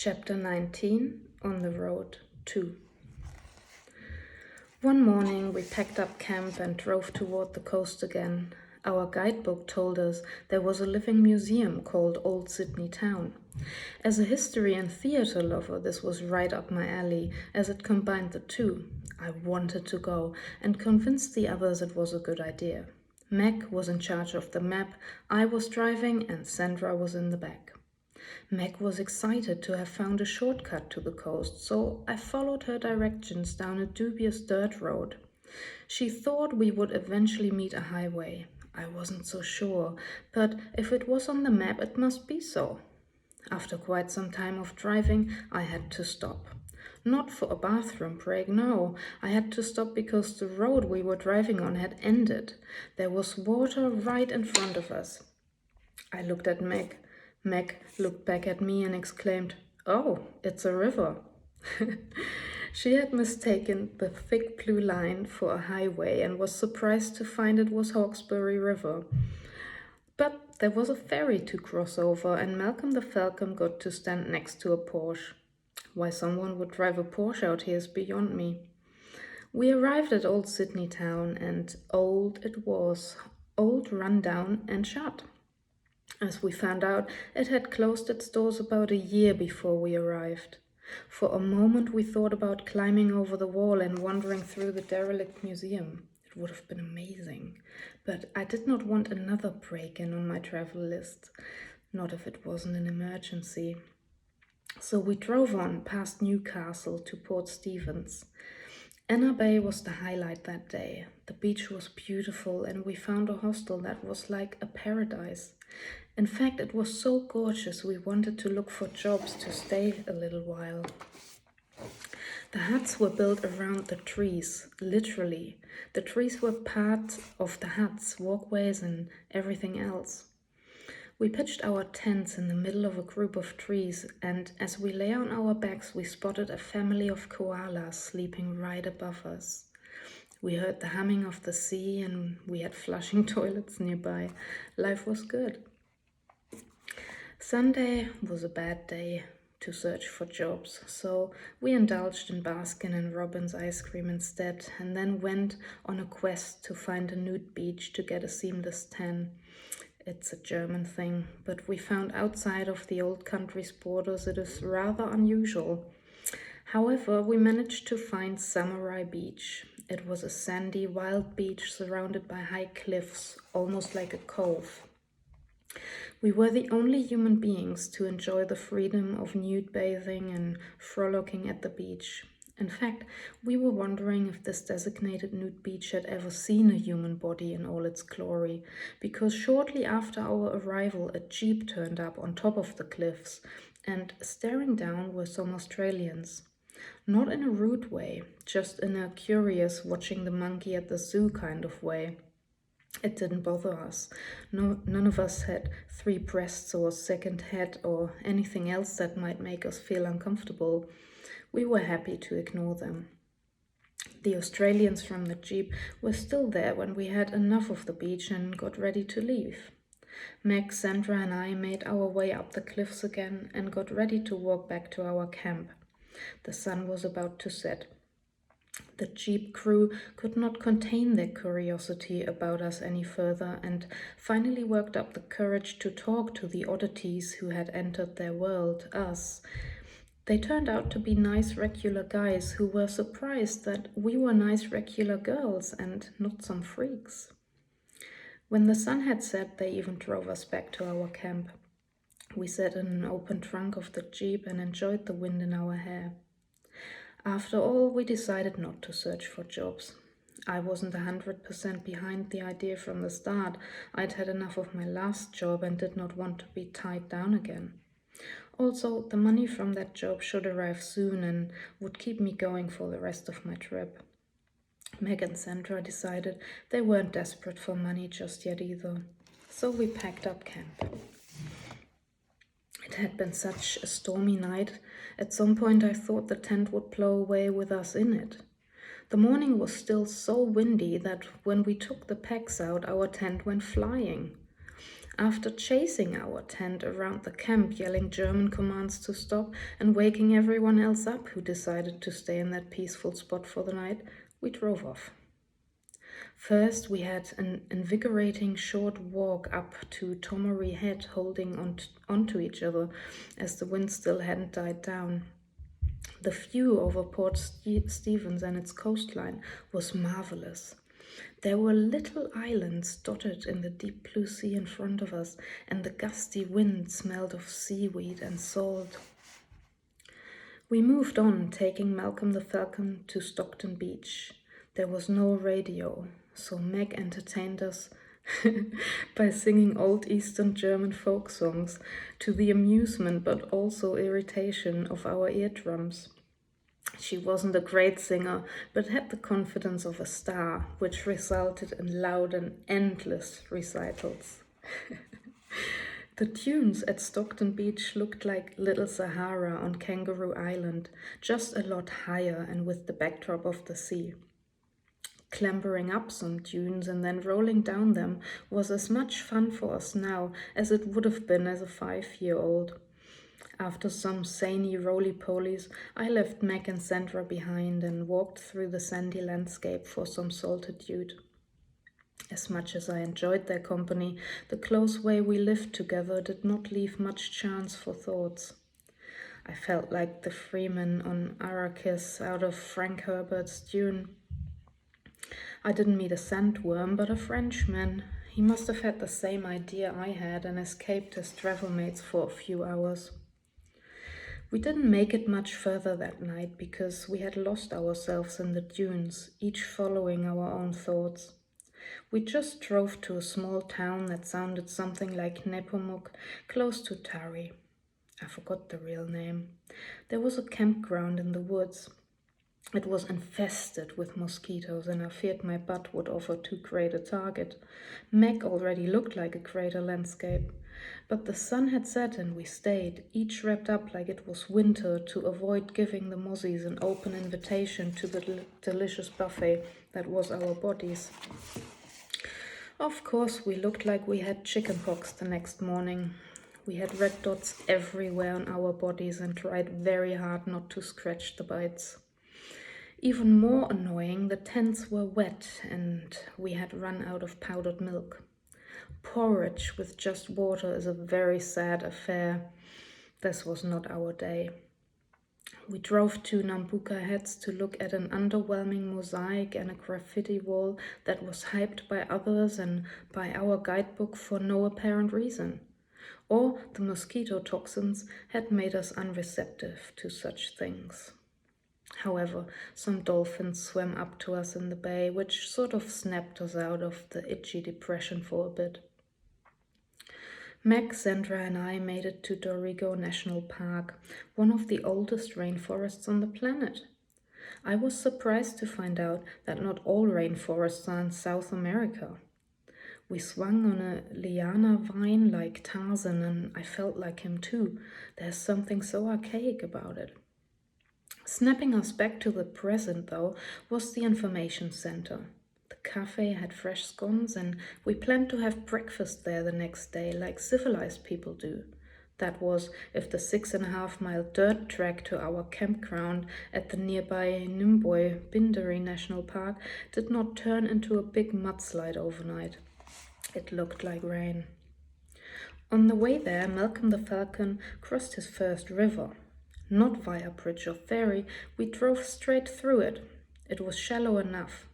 Chapter 19, On the Road 2. One morning we packed up camp and drove toward the coast again. Our guidebook told us there was a living museum called Old Sydney Town. As a history and theatre lover, this was right up my alley, as it combined the two. I wanted to go and convinced the others it was a good idea. Meg was in charge of the map, I was driving, and Sandra was in the back. Meg was excited to have found a shortcut to the coast, so I followed her directions down a dubious dirt road. She thought we would eventually meet a highway. I wasn't so sure, but if it was on the map, it must be so. After quite some time of driving, I had to stop. Not for a bathroom break, no. I had to stop because the road we were driving on had ended. There was water right in front of us. I looked at Meg. Meg looked back at me and exclaimed, "Oh, it's a river." She had mistaken the thick blue line for a highway and was surprised to find it was Hawkesbury River. But there was a ferry to cross over, and Malcolm the Falcon got to stand next to a Porsche. Why someone would drive a Porsche out here is beyond me. We arrived at Old Sydney Town, and old it was, old, run down and shut. As we found out, it had closed its doors about a year before we arrived. For a moment we thought about climbing over the wall and wandering through the derelict museum. It would have been amazing. But I did not want another break-in on my travel list. Not if it wasn't an emergency. So we drove on past Newcastle to Port Stephens. Anna Bay was the highlight that day. The beach was beautiful and we found a hostel that was like a paradise. In fact, it was so gorgeous we wanted to look for jobs to stay a little while. The huts were built around the trees, literally. The trees were part of the huts, walkways and everything else. We pitched our tents in the middle of a group of trees, and as we lay on our backs, we spotted a family of koalas sleeping right above us. We heard the humming of the sea and we had flushing toilets nearby. Life was good. Sunday was a bad day to search for jobs, so we indulged in Baskin and Robbins ice cream instead, and then went on a quest to find a nude beach to get a seamless tan. It's a German thing, but we found outside of the old country's borders it is rather unusual. However, we managed to find Samurai Beach. It was a sandy, wild beach surrounded by high cliffs, almost like a cove. We were the only human beings to enjoy the freedom of nude bathing and frolicking at the beach. In fact, we were wondering if this designated nude beach had ever seen a human body in all its glory, because shortly after our arrival, a jeep turned up on top of the cliffs, and staring down were some Australians. Not in a rude way, just in a curious watching the monkey at the zoo kind of way. It didn't bother us. None of us had 3 breasts or second head or anything else that might make us feel uncomfortable. We were happy to ignore them. The Australians from the jeep were still there when we had enough of the beach and got ready to leave. Meg, Sandra and I made our way up the cliffs again and got ready to walk back to our camp. The sun was about to set. The jeep crew could not contain their curiosity about us any further and finally worked up the courage to talk to the oddities who had entered their world, us. They turned out to be nice regular guys who were surprised that we were nice regular girls and not some freaks. When the sun had set, they even drove us back to our camp. We sat in an open trunk of the jeep and enjoyed the wind in our hair. After all, we decided not to search for jobs. I wasn't 100% behind the idea from the start. I'd had enough of my last job and did not want to be tied down again. Also, the money from that job should arrive soon and would keep me going for the rest of my trip. Meg and Sandra decided they weren't desperate for money just yet either. So we packed up camp. It had been such a stormy night. At some point I thought the tent would blow away with us in it. The morning was still so windy that when we took the packs out, our tent went flying. After chasing our tent around the camp, yelling German commands to stop, and waking everyone else up who decided to stay in that peaceful spot for the night, we drove off. First, we had an invigorating short walk up to Tomaree Head, holding onto each other as the wind still hadn't died down. The view over Port Stephens and its coastline was marvelous. There were little islands dotted in the deep blue sea in front of us, and the gusty wind smelled of seaweed and salt. We moved on, taking Malcolm the Falcon to Stockton Beach. There was no radio, so Meg entertained us by singing old Eastern German folk songs to the amusement but also irritation of our eardrums. She wasn't a great singer, but had the confidence of a star, which resulted in loud and endless recitals. The dunes at Stockton Beach looked like Little Sahara on Kangaroo Island, just a lot higher and with the backdrop of the sea. Clambering up some dunes and then rolling down them was as much fun for us now as it would have been as a 5-year-old. After some zany roly-polies, I left Meg and Sandra behind and walked through the sandy landscape for some solitude. As much as I enjoyed their company, the close way we lived together did not leave much chance for thoughts. I felt like the Freeman on Arrakis out of Frank Herbert's Dune. I didn't meet a sandworm, but a Frenchman. He must have had the same idea I had and escaped his travel mates for a few hours. We didn't make it much further that night because we had lost ourselves in the dunes, each following our own thoughts. We just drove to a small town that sounded something like Nepomuk, close to Tari. I forgot the real name. There was a campground in the woods. It was infested with mosquitoes, and I feared my butt would offer too great a target. Meg already looked like a greater landscape. But the sun had set and we stayed, each wrapped up like it was winter, to avoid giving the mozzies an open invitation to the delicious buffet that was our bodies. Of course, we looked like we had chickenpox the next morning. We had red dots everywhere on our bodies and tried very hard not to scratch the bites. Even more annoying, the tents were wet and we had run out of powdered milk. Porridge with just water is a very sad affair. This was not our day. We drove to Nambucca Heads to look at an underwhelming mosaic and a graffiti wall that was hyped by others and by our guidebook for no apparent reason. Or the mosquito toxins had made us unreceptive to such things. However, some dolphins swam up to us in the bay, which sort of snapped us out of the itchy depression for a bit. Meg, Sandra and I made it to Dorrigo National Park, one of the oldest rainforests on the planet. I was surprised to find out that not all rainforests are in South America. We swung on a liana vine like Tarzan, and I felt like him too. There's something so archaic about it. Snapping us back to the present, though, was the information center. The cafe had fresh scones, and we planned to have breakfast there the next day, like civilized people do. That was, if the 6.5-mile dirt track to our campground at the nearby Nimboy Bindari National Park did not turn into a big mudslide overnight. It looked like rain. On the way there, Malcolm the Falcon crossed his first river. Not via bridge or ferry, we drove straight through it. It was shallow enough.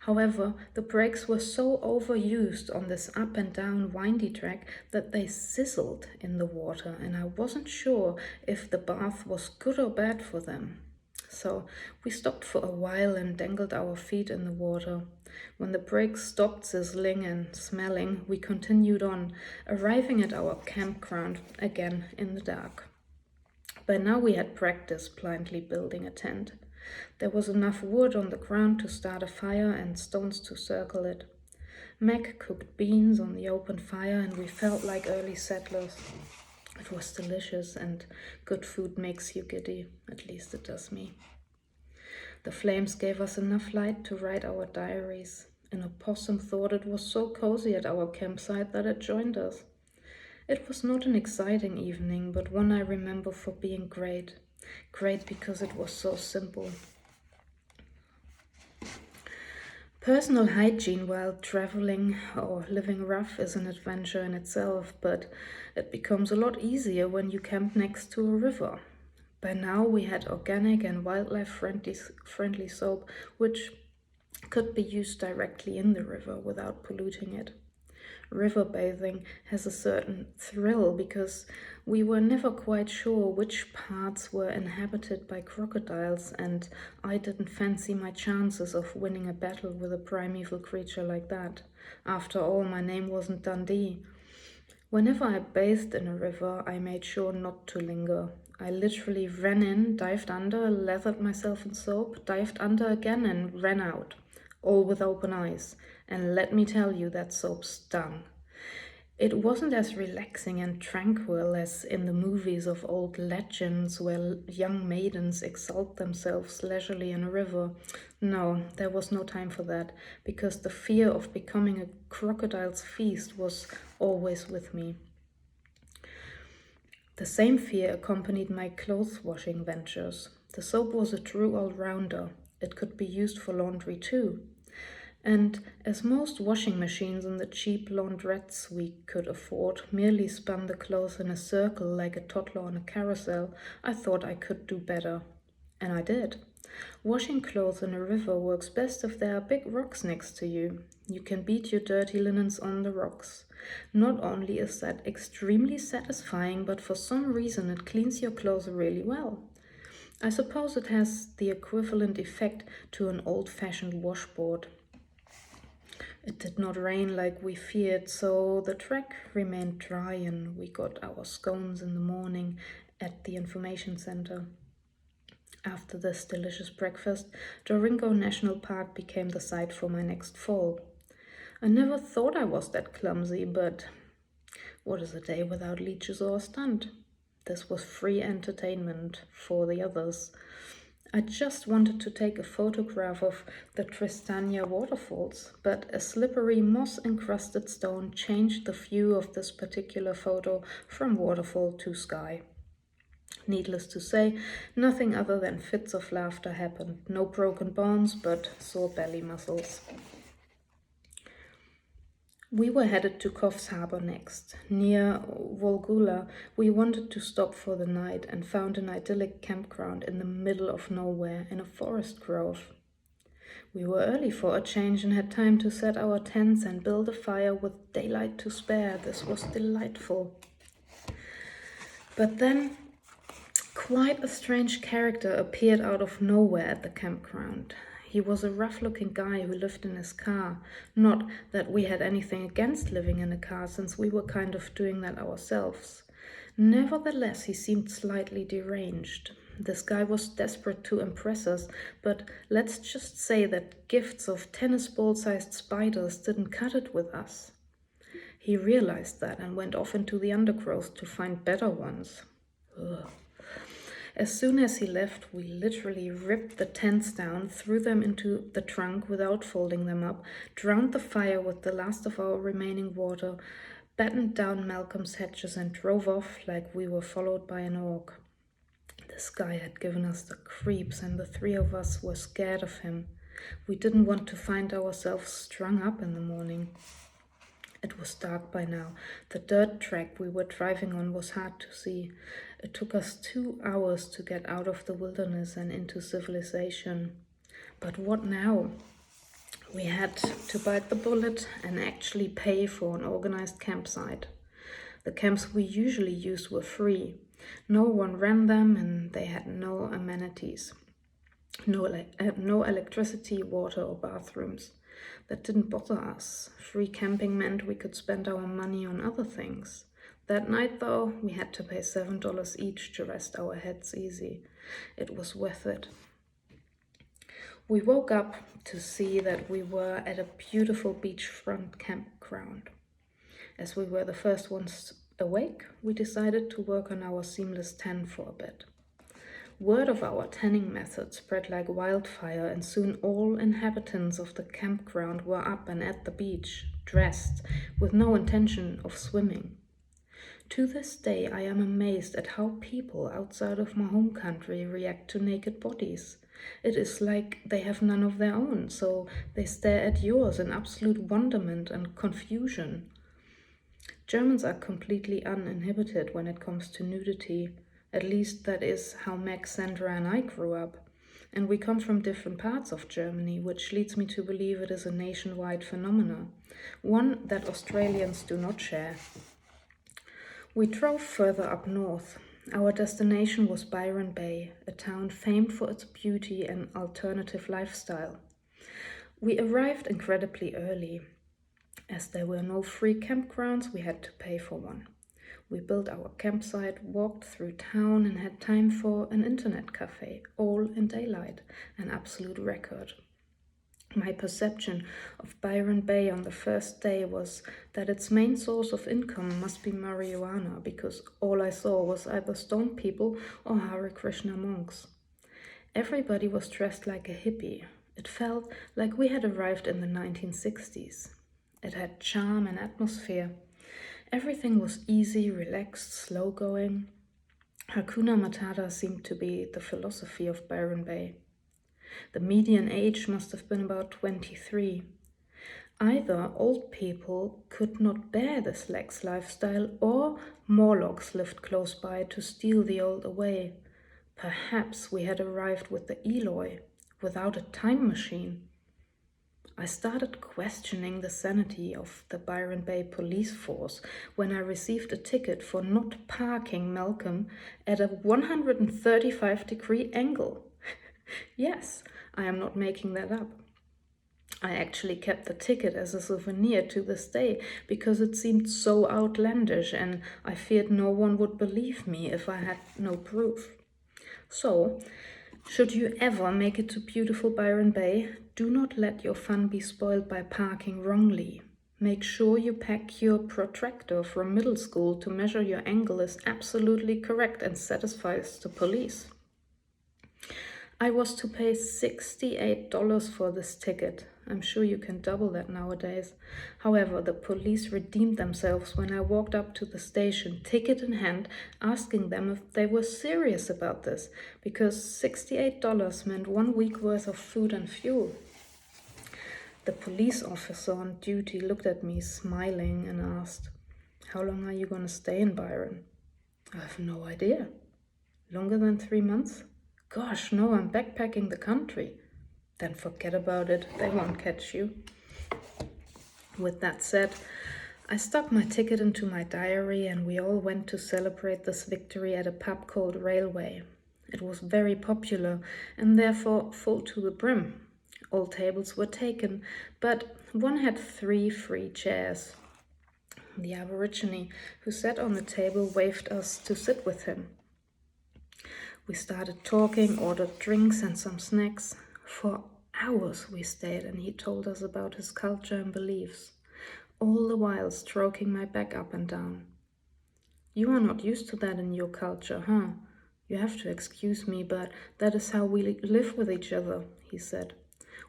However, the brakes were so overused on this up and down windy track that they sizzled in the water, and I wasn't sure if the bath was good or bad for them. So we stopped for a while and dangled our feet in the water. When the brakes stopped sizzling and smelling, we continued on, arriving at our campground again in the dark. By now we had practiced blindly building a tent. There was enough wood on the ground to start a fire and stones to circle it. Meg cooked beans on the open fire and we felt like early settlers. It was delicious, and good food makes you giddy, at least it does me. The flames gave us enough light to write our diaries. An opossum thought it was so cozy at our campsite that it joined us. It was not an exciting evening, but one I remember for being great. Great because it was so simple. Personal hygiene while traveling or living rough is an adventure in itself, but it becomes a lot easier when you camp next to a river. By now we had organic and wildlife-friendly soap, which could be used directly in the river without polluting it. River bathing has a certain thrill because we were never quite sure which parts were inhabited by crocodiles, and I didn't fancy my chances of winning a battle with a primeval creature like that. After all, my name wasn't Dundee. Whenever I bathed in a river, I made sure not to linger. I literally ran in, dived under, lathered myself in soap, dived under again, and ran out, all with open eyes. And let me tell you, that soap stung. It wasn't as relaxing and tranquil as in the movies of old legends where young maidens exalt themselves leisurely in a river. No, there was no time for that, because the fear of becoming a crocodile's feast was always with me. The same fear accompanied my clothes washing ventures. The soap was a true all-rounder. It could be used for laundry too. And as most washing machines in the cheap laundrettes we could afford merely spun the clothes in a circle like a toddler on a carousel, I thought I could do better. And I did. Washing clothes in a river works best if there are big rocks next to you. You can beat your dirty linens on the rocks. Not only is that extremely satisfying, but for some reason it cleans your clothes really well. I suppose it has the equivalent effect to an old-fashioned washboard. It did not rain like we feared, so the track remained dry and we got our scones in the morning at the information center. After this delicious breakfast, Doringo National Park became the site for my next fall. I never thought I was that clumsy, but what is a day without leeches or a stunt? This was free entertainment for the others. I just wanted to take a photograph of the Tristania waterfalls, but a slippery moss-encrusted stone changed the view of this particular photo from waterfall to sky. Needless to say, nothing other than fits of laughter happened. No broken bones, but sore belly muscles. We were headed to Coffs Harbour next. Near Volgula, we wanted to stop for the night and found an idyllic campground in the middle of nowhere in a forest grove. We were early for a change and had time to set our tents and build a fire with daylight to spare. This was delightful. But then, quite a strange character appeared out of nowhere at the campground. He was a rough-looking guy who lived in his car. Not that we had anything against living in a car, since we were kind of doing that ourselves. Nevertheless, he seemed slightly deranged. This guy was desperate to impress us, but let's just say that gifts of tennis ball-sized spiders didn't cut it with us. He realized that and went off into the undergrowth to find better ones. Ugh. As soon as he left, we literally ripped the tents down, threw them into the trunk without folding them up, drowned the fire with the last of our remaining water, battened down Malcolm's hatches, and drove off like we were followed by an orc. This guy had given us the creeps, and the three of us were scared of him. We didn't want to find ourselves strung up in the morning. It was dark by now. The dirt track we were driving on was hard to see. It took us 2 hours to get out of the wilderness and into civilization. But what now? We had to bite the bullet and actually pay for an organized campsite. The camps we usually used were free. No one ran them and they had no amenities. No electricity, water or bathrooms. That didn't bother us. Free camping meant we could spend our money on other things. That night, though, we had to pay $7 each to rest our heads easy. It was worth it. We woke up to see that we were at a beautiful beachfront campground. As we were the first ones awake, we decided to work on our seamless tent for a bit. Word of our tanning method spread like wildfire, and soon all inhabitants of the campground were up and at the beach, dressed, with no intention of swimming. To this day, I am amazed at how people outside of my home country react to naked bodies. It is like they have none of their own, so they stare at yours in absolute wonderment and confusion. Germans are completely uninhibited when it comes to nudity. At least that is how Meg, Sandra, and I grew up. And we come from different parts of Germany, which leads me to believe it is a nationwide phenomenon, one that Australians do not share. We drove further up north. Our destination was Byron Bay, a town famed for its beauty and alternative lifestyle. We arrived incredibly early. As there were no free campgrounds, we had to pay for one. We built our campsite, walked through town, and had time for an internet cafe, all in daylight, an absolute record. My perception of Byron Bay on the first day was that its main source of income must be marijuana, because all I saw was either stoned people or Hare Krishna monks. Everybody was dressed like a hippie. It felt like we had arrived in the 1960s. It had charm and atmosphere. Everything was easy, relaxed, slow-going. Hakuna Matata seemed to be the philosophy of Byron Bay. The median age must have been about 23. Either old people could not bear this lax lifestyle, or Morlocks lived close by to steal the old away. Perhaps we had arrived with the Eloy, without a time machine. I started questioning the sanity of the Byron Bay police force when I received a ticket for not parking Malcolm at a 135-degree angle. Yes, I am not making that up. I actually kept the ticket as a souvenir to this day because it seemed so outlandish and I feared no one would believe me if I had no proof. So, should you ever make it to beautiful Byron Bay, do not let your fun be spoiled by parking wrongly. Make sure you pack your protractor from middle school to measure your angle is absolutely correct and satisfies the police. I was to pay $68 for this ticket. I'm sure you can double that nowadays. However, the police redeemed themselves when I walked up to the station, ticket in hand, asking them if they were serious about this, because $68 meant 1 week worth of food and fuel. The police officer on duty looked at me, smiling, and asked, "How long are you going to stay in Byron?" "I have no idea." "Longer than 3 months?" "Gosh, no, I'm backpacking the country." "Then forget about it, they won't catch you." With that said, I stuck my ticket into my diary and we all went to celebrate this victory at a pub called Railway. It was very popular and therefore full to the brim. All tables were taken, but one had 3 free chairs. The Aborigine who sat on the table waved us to sit with him. We started talking, ordered drinks and some snacks. For hours we stayed and he told us about his culture and beliefs, all the while stroking my back up and down. "You are not used to that in your culture, huh? You have to excuse me, but that is how we live with each other," he said.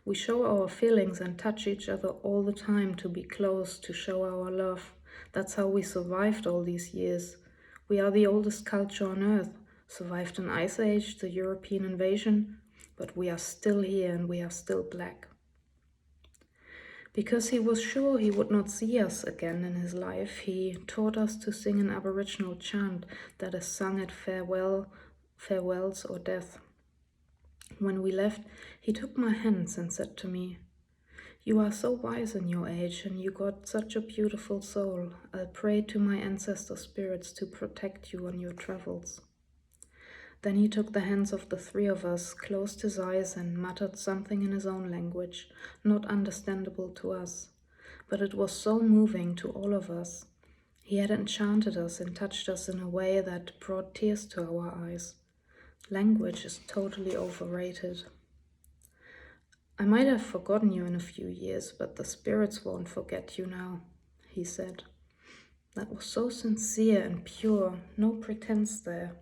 "We show our feelings and touch each other all the time to be close, to show our love. That's how we survived all these years. We are the oldest culture on earth, survived an ice age, the European invasion, but we are still here and we are still black." Because he was sure he would not see us again in his life, he taught us to sing an Aboriginal chant that is sung at farewells or death. When we left, he took my hands and said to me, "You are so wise in your age and you got such a beautiful soul. I'll pray to my ancestor spirits to protect you on your travels." Then he took the hands of the 3 of us, closed his eyes and muttered something in his own language, not understandable to us. But it was so moving to all of us. He had enchanted us and touched us in a way that brought tears to our eyes. Language is totally overrated. "I might have forgotten you in a few years, but the spirits won't forget you now," he said. That was so sincere and pure, no pretense there.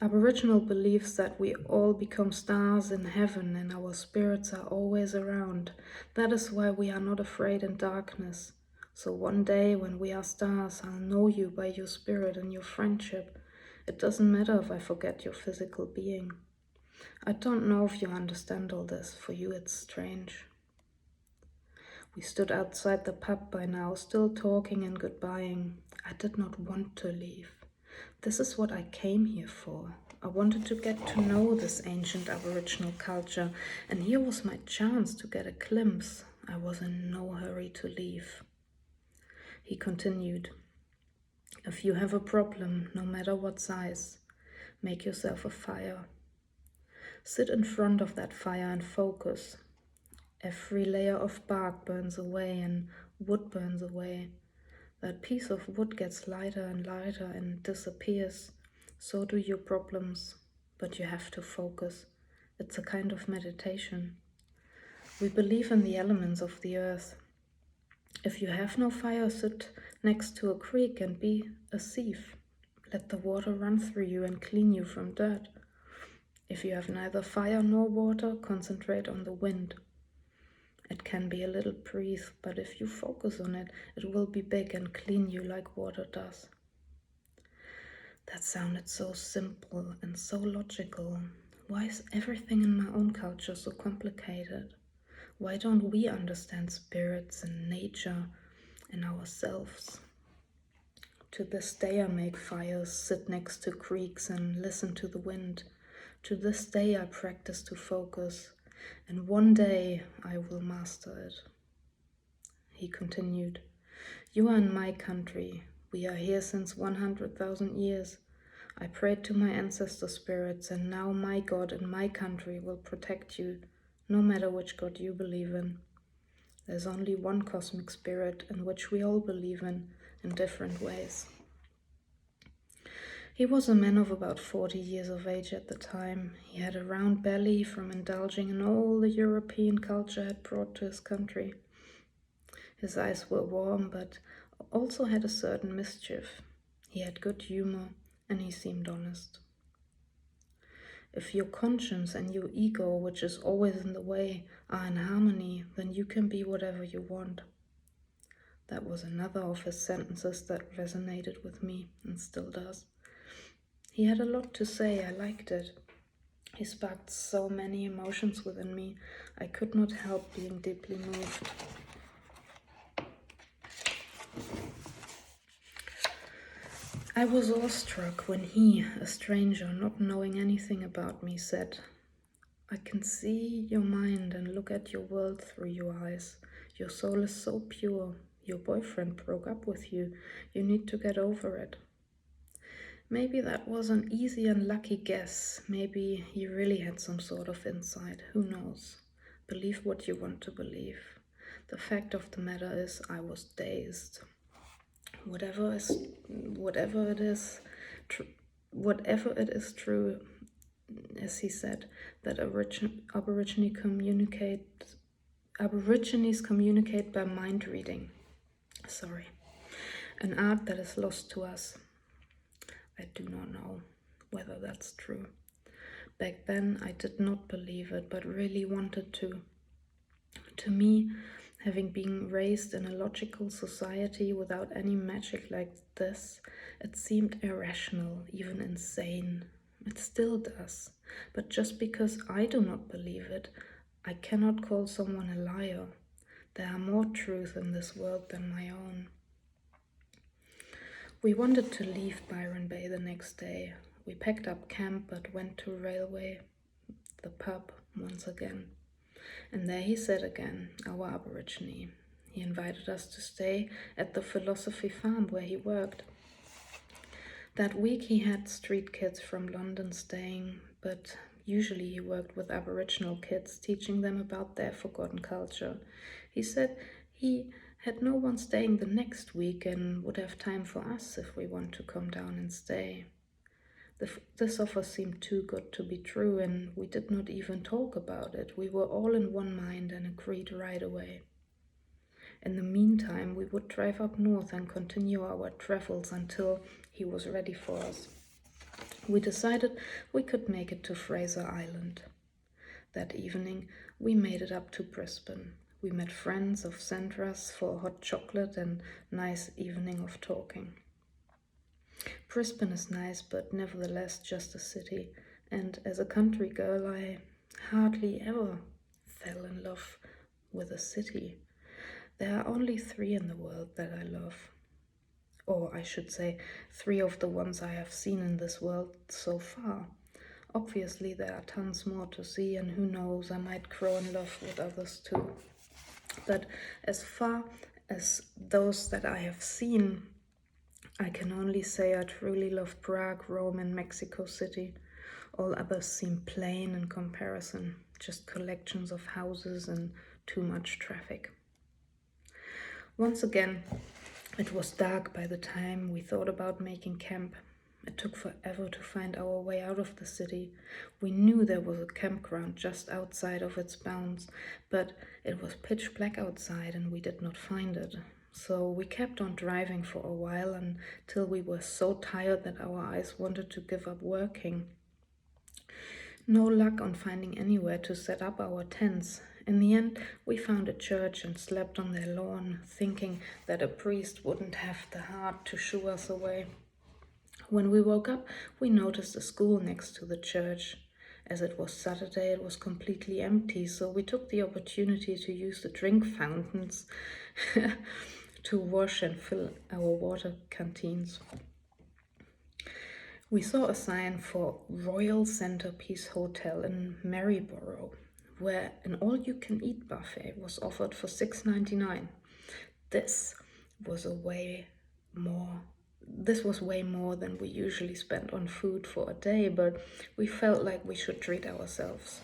Aboriginal believes that we all become stars in heaven and our spirits are always around. That is why we are not afraid in darkness. So one day when we are stars, I'll know you by your spirit and your friendship. It doesn't matter if I forget your physical being. I don't know if you understand all this. For you it's strange. We stood outside the pub by now, still talking and goodbying. I did not want to leave. This is what I came here for. I wanted to get to know this ancient Aboriginal culture, and here was my chance to get a glimpse. I was in no hurry to leave. He continued, if you have a problem, no matter what size, make yourself a fire. Sit in front of that fire and focus. Every layer of bark burns away and wood burns away. That piece of wood gets lighter and lighter and disappears. So do your problems, but you have to focus. It's a kind of meditation. We believe in the elements of the earth. If you have no fire, sit next to a creek and be a sieve. Let the water run through you and clean you from dirt. If you have neither fire nor water, concentrate on the wind. It can be a little breeze, but if you focus on it, it will be big and clean you like water does. That sounded so simple and so logical. Why is everything in my own culture so complicated? Why don't we understand spirits and nature and ourselves? To this day I make fires, sit next to creeks and listen to the wind. To this day I practice to focus, and one day I will master it. He continued, you are in my country. We are here since 100,000 years. I prayed to my ancestor spirits, and now my God in my country will protect you, no matter which God you believe in. There's only one cosmic spirit in which we all believe in different ways. He was a man of about 40 years of age at the time. He had a round belly from indulging in all the European culture had brought to his country. His eyes were warm, but also had a certain mischief. He had good humor, and he seemed honest. If your conscience and your ego, which is always in the way, are in harmony, then you can be whatever you want. That was another of his sentences that resonated with me, and still does. He had a lot to say. I liked it. He sparked so many emotions within me. I could not help being deeply moved. I was awestruck when he, a stranger, not knowing anything about me, said, I can see your mind and look at your world through your eyes. Your soul is so pure. Your boyfriend broke up with you. You need to get over it. Maybe that was an easy and lucky guess. Maybe he really had some sort of insight. Who knows? Believe what you want to believe. The fact of the matter is, I was dazed. Whatever it is true, as he said, that Aborigines communicate by mind reading. An art that is lost to us. I do not know whether that's true. Back then I did not believe it, but really wanted to. To me, having been raised in a logical society without any magic like this, it seemed irrational, even insane. It still does. But just because I do not believe it, I cannot call someone a liar. There are more truth in this world than my own. We wanted to leave Byron Bay the next day. We packed up camp but went to Railway, the pub, once again. And there he sat again, our Aborigine. He invited us to stay at the Philosophy Farm where he worked. That week he had street kids from London staying, but usually he worked with Aboriginal kids, teaching them about their forgotten culture. He said he had no one staying the next week and would have time for us if we want to come down and stay. This offer seemed too good to be true, and we did not even talk about it. We were all in one mind and agreed right away. In the meantime, we would drive up north and continue our travels until he was ready for us. We decided we could make it to Fraser Island. That evening, we made it up to Brisbane. We met friends of Sandra's for hot chocolate and nice evening of talking. Brisbane is nice, but nevertheless just a city, and as a country girl I hardly ever fell in love with a city. There are only 3 in the world that I love. Or I should say, 3 of the ones I have seen in this world so far. Obviously there are tons more to see, and who knows, I might grow in love with others too. But as far as those that I have seen, I can only say I truly love Prague, Rome and Mexico City. All others seem plain in comparison, just collections of houses and too much traffic. Once again, it was dark by the time we thought about making camp. It took forever to find our way out of the city. We knew there was a campground just outside of its bounds, but it was pitch black outside and we did not find it. So we kept on driving for a while until we were so tired that our eyes wanted to give up working. No luck on finding anywhere to set up our tents. In the end, we found a church and slept on their lawn, thinking that a priest wouldn't have the heart to shoo us away. When we woke up, we noticed a school next to the church. As it was Saturday, it was completely empty, so we took the opportunity to use the drink fountains to wash and fill our water canteens. We saw a sign for Royal Centerpiece Hotel in Maryborough, where an all-you-can-eat buffet was offered for $6.99. This was way more than we usually spend on food for a day, but we felt like we should treat ourselves.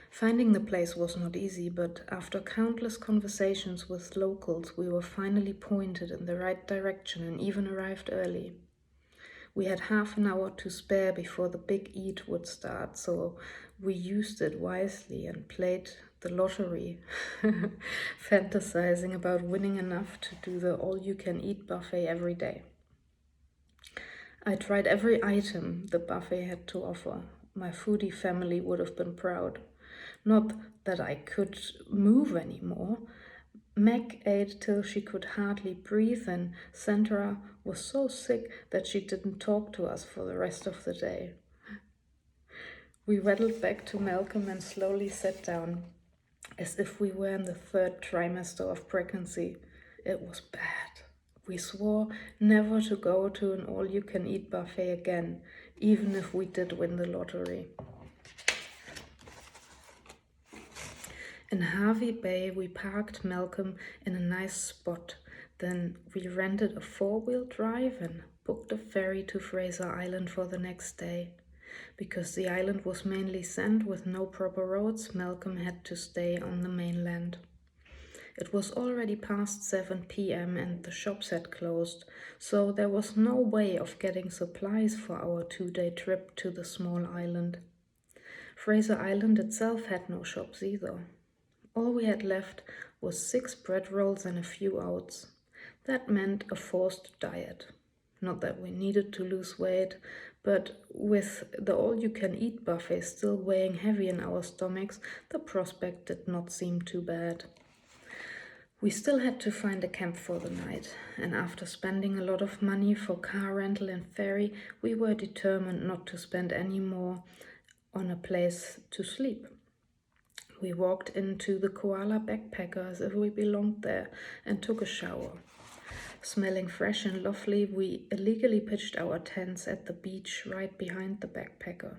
Finding the place was not easy, but after countless conversations with locals, we were finally pointed in the right direction and even arrived early. We had half an hour to spare before the big eat would start, so we used it wisely and played the lottery, fantasizing about winning enough to do the all-you-can-eat buffet every day. I tried every item the buffet had to offer. My foodie family would have been proud. Not that I could move anymore. Meg ate till she could hardly breathe, and Sandra was so sick that she didn't talk to us for the rest of the day. We waddled back to Malcolm and slowly sat down, as if we were in the 3rd trimester of pregnancy. It was bad. We swore never to go to an all-you-can-eat buffet again, even if we did win the lottery. In Hervey Bay, we parked Malcolm in a nice spot. Then we rented a 4-wheel drive and booked a ferry to Fraser Island for the next day. Because the island was mainly sand with no proper roads, Malcolm had to stay on the mainland. It was already past 7 p.m. and the shops had closed, so there was no way of getting supplies for our 2-day trip to the small island. Fraser Island itself had no shops either. All we had left was 6 bread rolls and a few oats. That meant a forced diet. Not that we needed to lose weight, but with the all-you-can-eat buffet still weighing heavy in our stomachs, the prospect did not seem too bad. We still had to find a camp for the night, and after spending a lot of money for car rental and ferry, we were determined not to spend any more on a place to sleep. We walked into the Koala Backpacker as if we belonged there and took a shower. Smelling fresh and lovely, we illegally pitched our tents at the beach right behind the Backpacker.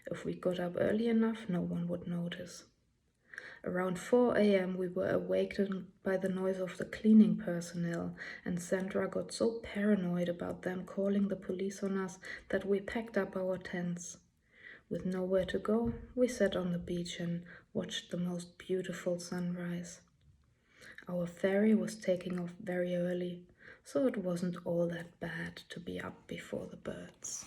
If we got up early enough, no one would notice. Around 4 a.m. we were awakened by the noise of the cleaning personnel, and Sandra got so paranoid about them calling the police on us that we packed up our tents. With nowhere to go, we sat on the beach and watched the most beautiful sunrise. Our ferry was taking off very early, so it wasn't all that bad to be up before the birds.